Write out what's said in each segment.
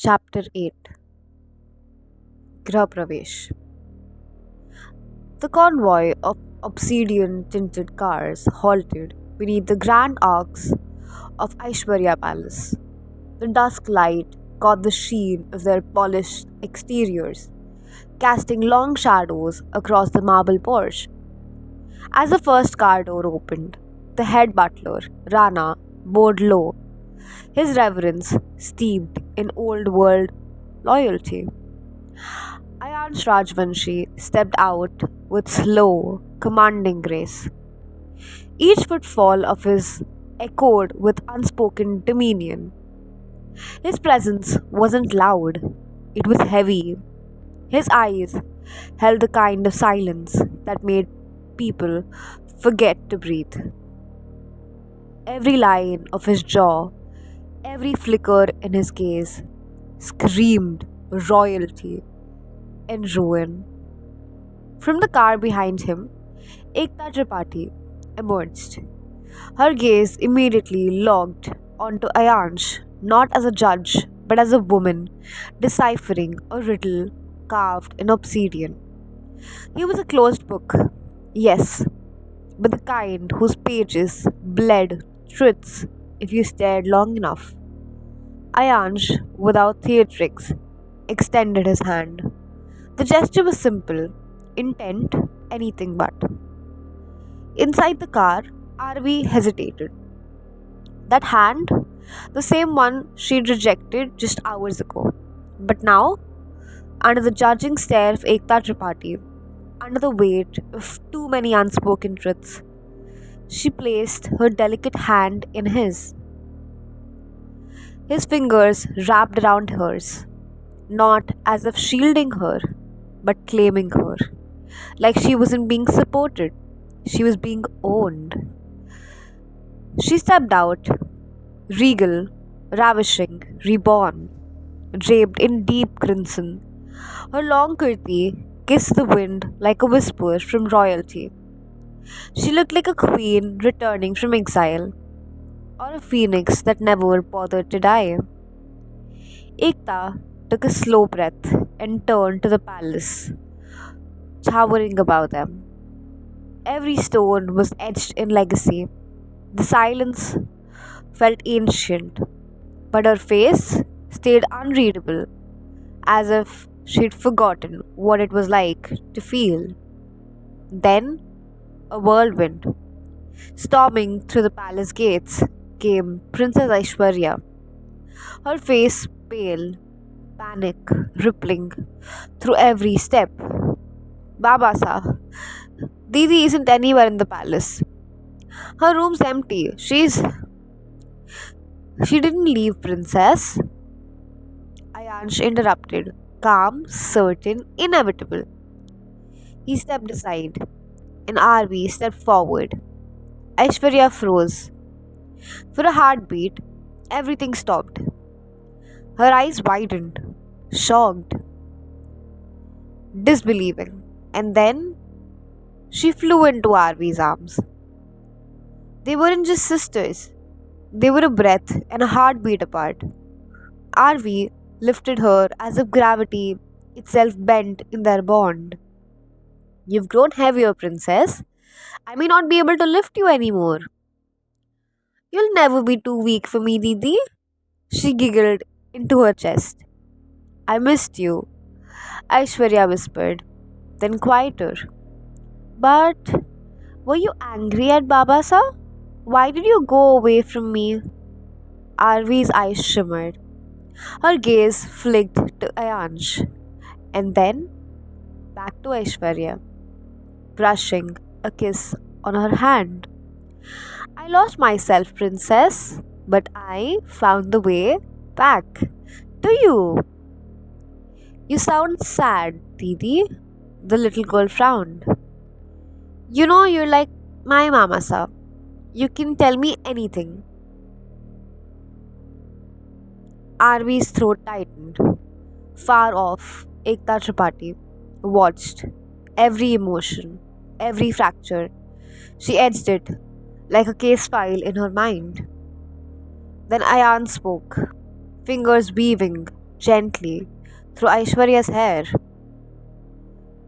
Chapter 8 Grah Pravesh. The convoy of obsidian tinted cars halted beneath the grand arcs of Aishwarya Palace. The dusk light caught the sheen of their polished exteriors, casting long shadows across the marble porch. As the first car door opened, the head butler, Rana, bowed low, his reverence steeped in old world loyalty. Ayansh Rajvanshi stepped out with slow, commanding grace. Each footfall of his echoed with unspoken dominion. His presence wasn't loud, it was heavy. His eyes held the kind of silence that made people forget to breathe. Every line of his jaw, every flicker in his gaze, screamed royalty and ruin. From the car behind him, Ekta Tripathi emerged. Her gaze immediately locked onto Ayansh, not as a judge, but as a woman deciphering a riddle carved in obsidian. He was a closed book, yes, but the kind whose pages bled truths if you stared long enough. Ayansh, without theatrics, extended his hand. The gesture was simple, intent anything but. Inside the car, RV hesitated. That hand, the same one she'd rejected just hours ago. But now, under the judging stare of Ekta Tripathi, under the weight of too many unspoken truths, she placed her delicate hand in his. His fingers wrapped around hers, not as if shielding her, but claiming her. Like she wasn't being supported, she was being owned. She stepped out, regal, ravishing, reborn, draped in deep crimson. Her long kurti kissed the wind like a whisper from royalty. She looked like a queen returning from exile, or a phoenix that never bothered to die. Ekta took a slow breath and turned to the palace, towering above them. Every stone was etched in legacy. The silence felt ancient, but her face stayed unreadable, as if she'd forgotten what it was like to feel. Then, a whirlwind. Storming through the palace gates came Princess Aishwarya, her face pale, panic rippling through every step. Babasa, Didi isn't anywhere in the palace. Her room's empty. She didn't leave, princess. Ayansh interrupted, calm, certain, inevitable. He stepped aside, and RV stepped forward. Aishwarya froze. For a heartbeat, everything stopped. Her eyes widened, shocked, disbelieving, and then she flew into RV's arms. They weren't just sisters, they were a breath and a heartbeat apart. RV lifted her as if gravity itself bent in their bond. You've grown heavier, princess. I may not be able to lift you anymore. You'll never be too weak for me, Didi. She giggled into her chest. I missed you, Aishwarya whispered, then quieter. But were you angry at Babasa? Why did you go away from me? RV's eyes shimmered. Her gaze flicked to Ayansh, and then back to Aishwarya, brushing a kiss on her hand. I lost myself, princess, but I found the way back to you. You sound sad, Didi. The little girl frowned. You know, you're like my mama, sir. You can tell me anything. RV's throat tightened. Far off, Ekta Tripathi watched every emotion, every fracture. She edged it like a case file in her mind. Then Ayan spoke, fingers weaving, gently through Aishwarya's hair.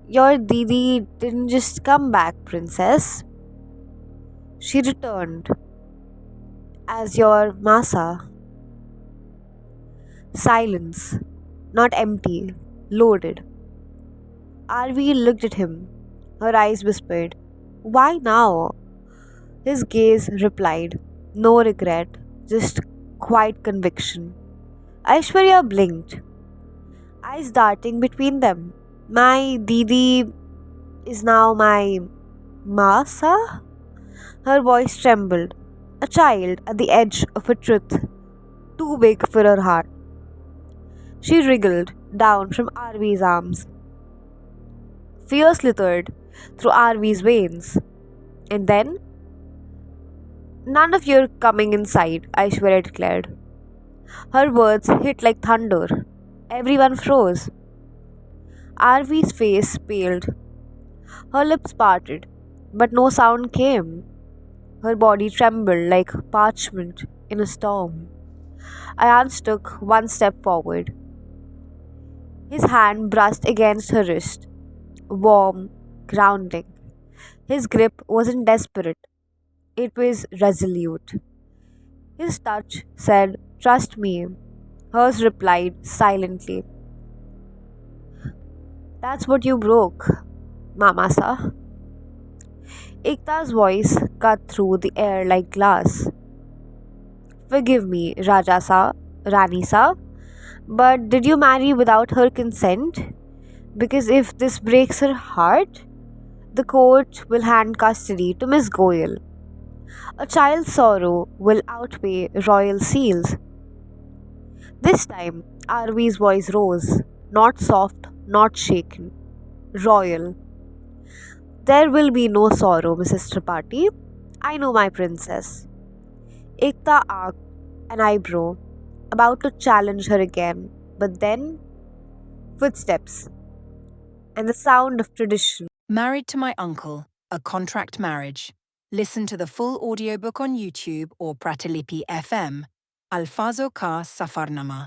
Your Didi didn't just come back, princess. She returned as your Masa. Silence, not empty, loaded. Arvi looked at him. Her eyes whispered, "Why now?" His gaze replied, "No regret, just quiet conviction." Aishwarya blinked, eyes darting between them. My Didi is now my Masa? Her voice trembled, a child at the edge of a truth too big for her heart. She wriggled down from Arvi's arms. Fear slithered through Arvi's veins. And then, "None of your coming inside," Aishwarya declared. Her words hit like thunder. Everyone froze. Arvi's face paled. Her lips parted, but no sound came. Her body trembled like parchment in a storm. Ayans took one step forward. His hand brushed against her wrist, warm, grounding. His grip wasn't desperate, it was resolute. His touch said, "Trust me." Hers replied silently, "That's what you broke, Mamasa." Ekta's voice cut through the air like glass. "Forgive me, Rajasa, Ranisa, but did you marry without her consent? Because if this breaks her heart, the court will hand custody to Miss Goyal. A child's sorrow will outweigh royal seals." This time, Arvi's voice rose, not soft, not shaken, royal. "There will be no sorrow, Mrs. Tripathi. I know my princess." Ekta arched an eyebrow, about to challenge her again, but then footsteps and the sound of tradition. Married to My Uncle, A Contract Marriage. Listen to the full audiobook on YouTube or Pratilipi FM. Alfazo Ka Safarnama.